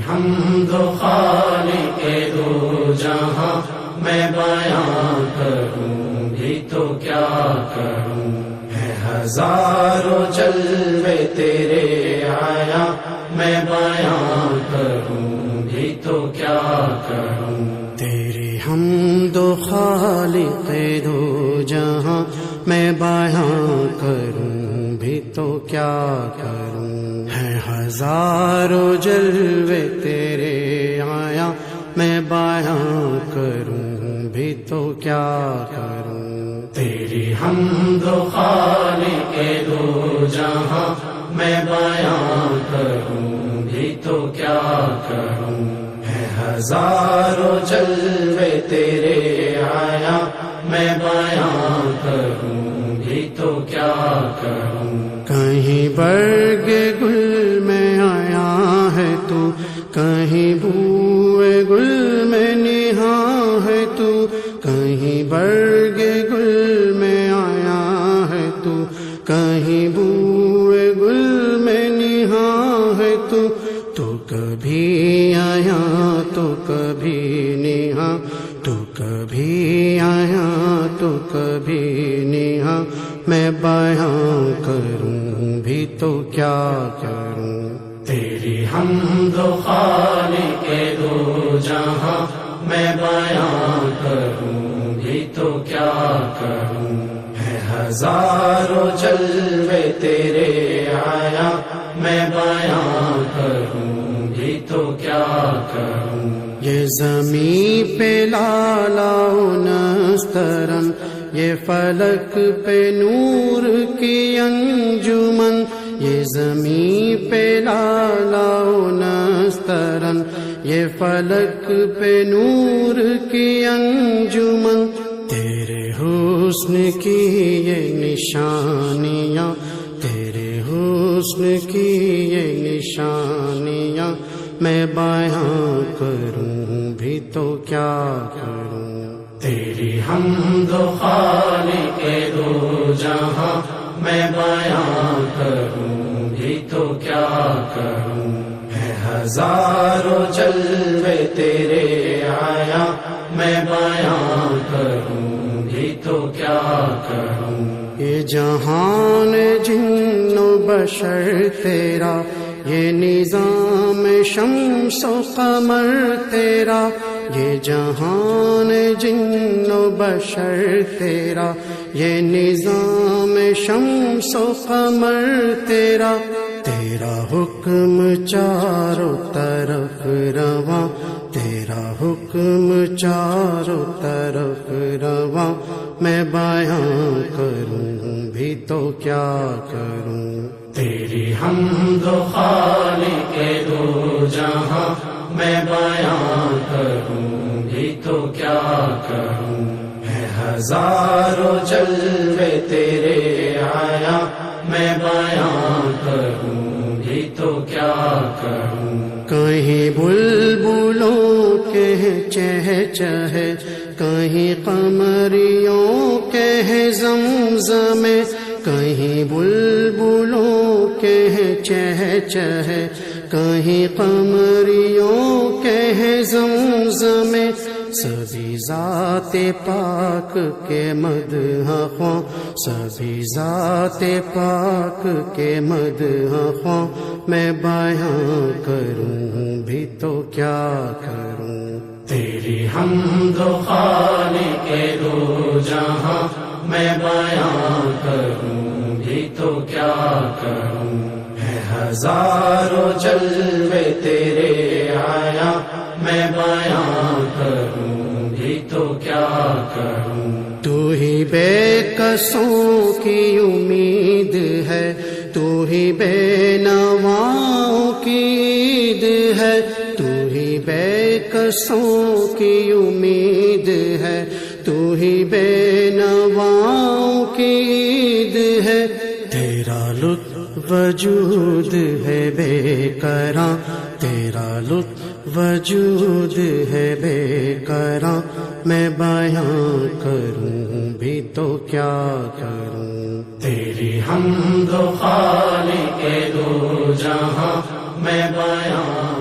حمد و خالق دو جہاں میں بیان کروں بھی تو کیا کروں، ہے ہزاروں جلوے تیرے آیا میں بیان کروں بھی تو کیا کروں، تیری حمد و خالق دو جہاں میں بیان کروں بھی تو کیا کروں، ہے ہزاروں جلوے تیرے آیا میں بیان کروں بھی تو کیا کروں، تیری حمد و خالق دو جہاں میں بیان کروں بھی تو کیا کروں، ہے ہزاروں جلوے تیرے آیا میں بیان کروں بھی تو کیا کروں، کہیں برگ گل میں آیا ہے تو، کہیں بوئے گل میں نہاں ہے تو، کہیں برگ گل میں آیا ہے تو، کہیں بوئے گل میں نہاں ہے تو کبھی آیا تو کبھی نہاں، تو کبھی آیا تو کبھی نہاں، میں بیان کروں بھی تو کیا کروں، تیری حمد و خالق دو جہاں میں بیان کروں بھی تو کیا کروں، ہے ہزاروں جلوے تیرے آیا میں بیان کروں بھی تو کیا کروں، یہ زمین پہ لالا و نسترن، یہ فلک پہ نور کی انجمن، یہ زمین پہ لالا و نسترن، یہ فلک پہ نور کی انجمن، تیرے حسن کی یہ نشانیاں، تیرے حسن کی یہ نشانیاں، میں بیان کروں بھی تو کیا کروں، تیری حمد و خالق دو جہاں میں بیان کروں بھی تو کیا کروں، ہے ہزاروں جلوے تیرے آیا میں بیان کروں بھی تو کیا کروں، یہ جہان جن و بشر تیرا، یہ نظام شمس و قمر تیرا، یہ جہان جن و بشر تیرا، یہ نظام شمس و قمر تیرا، تیرا حکم چاروں طرف رواں، تیرا حکم چاروں طرف رواں، میں بیان کروں بھی تو کیا کروں، تیری حمد و خالق دو جہاں میں بیان کروں بھی تو کیا کروں، ہے ہزاروں جلوے تیرے آیا میں بیان کروں بھی تو کیا کروں، کہیں بلبلوں کے چہچہے، کہیں قمریوں کے زمزمے، کہیں بلبلوں کے چہچہے، کہیں قمریوں کے زمزمے، سبھی ذات پاک کے مدح خواں، سبھی ذات پاک کے مدح خواں، میں بیان کروں بھی تو کیا کروں، تیری حمد و خالق دو جہاں میں بیان کروں بھی تو کیا کروں، ہے ہزاروں جلوے تیرے آیا میں بیان کروں بھی تو کیا کروں، تو ہی بے کسوں کی امید ہے، تو ہی بے نواؤں کی عید ہے، تو ہی بے کسوں کی امید ہے، تو ہی بے نواؤں کی عید ہے، تیرا لطف وجود ہے بے کراں، تیرا لطف وجود ہے بے کراں، میں بیان کروں بھی تو کیا کروں، تیری حمد و خالق دو جہاں میں بیان